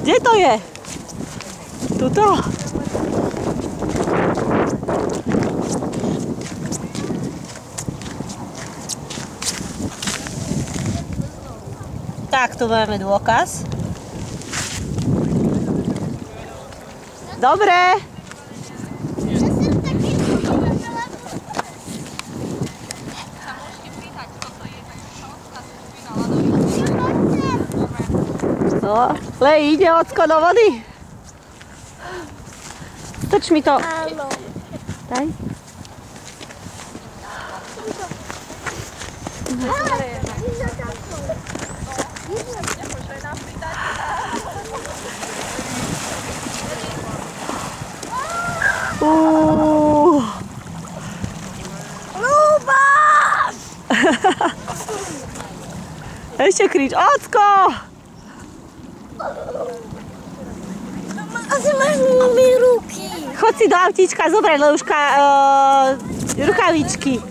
Kde to je? Tuto? Tak, tu máme dôkaz. Dobre. No, Lej, ide ocko do vody. Strč mi to. Áno. Daj. Luboš! Ešte krič, ocko! Asi máš mi ruky. Chod si do autíčka, zobrať Leuška rukavičky.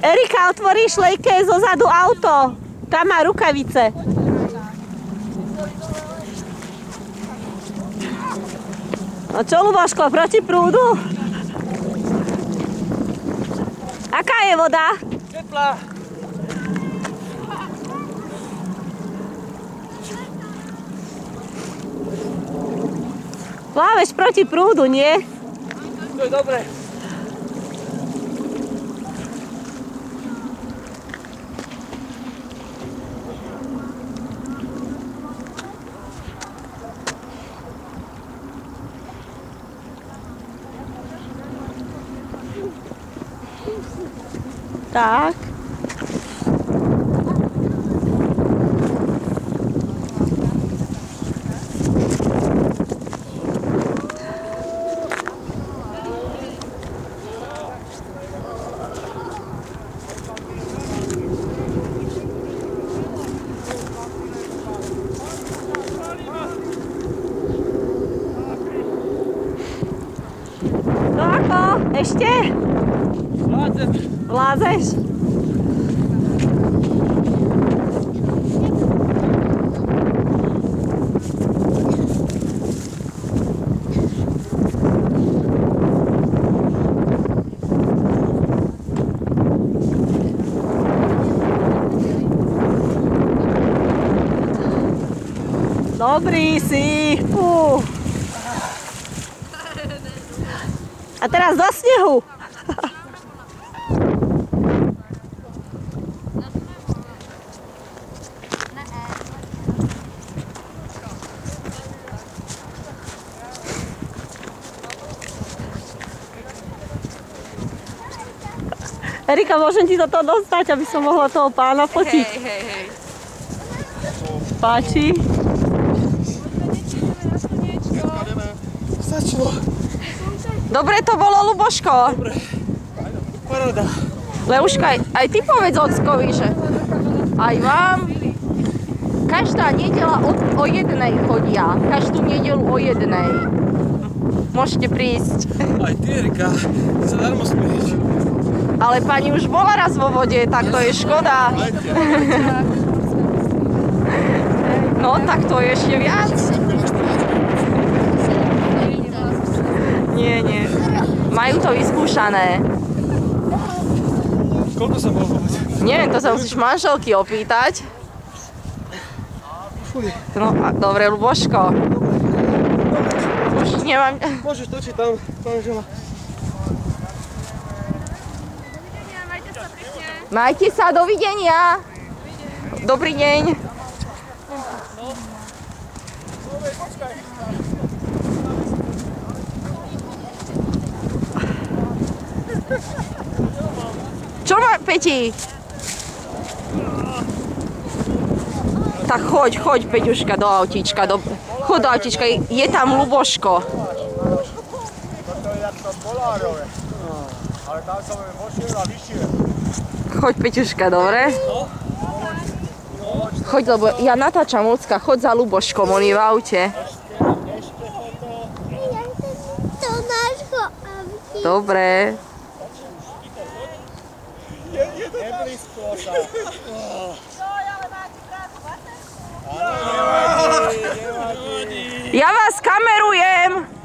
Erika, otvoríš Lejke zozadu auto. Tam má rukavice. No čo, Luboško, proti prúdu? Aká je voda? Teplá. Pláveš proti prúdu, nie? To je dobré. Tak. No ako? Ešte? Vládzem. Vlázeš? Dobrý si. A teraz do snehu. Erika, môžem ti toto dostať, aby som mohla toho pána fotiť? Hej. Páči? Stačilo. Dobre to bolo, Luboško. Dobre. Paráda. Leuška, aj ty povedz ockovi, že aj vám každá nedeľa o 1:00 chodia. Každú nedeľu o 1:00. Môžete prísť. Aj ty, Erika, ty sa darmo smieš. Ale pani už bola raz vo vode, tak to je škoda. No, tak to je ešte viac. Nie. Majú to vyskúšané. Koľko som bol vo vode? Neviem, to sa musíš manželky opýtať. Fuj. No, dobre, Luboško. Už nemám... Môžeš točiť tam, manžela. Majte sa, dovidenia. Dobrý deň. Čo má, Peti? Tak choď, Peťuška, do autíčka. Choď do autíčka, je tam Luboško. To je jak to Polárové. Ale tam som vošiel a vyšiel. Choď, Peťuška, dobre? Choď, lebo ja natáčam ľudská, choď za Luboškom, on je v aute. Do nášho auta. Dobre. Neblízko sa. Áno, nevadí. Ja vás kamerujem.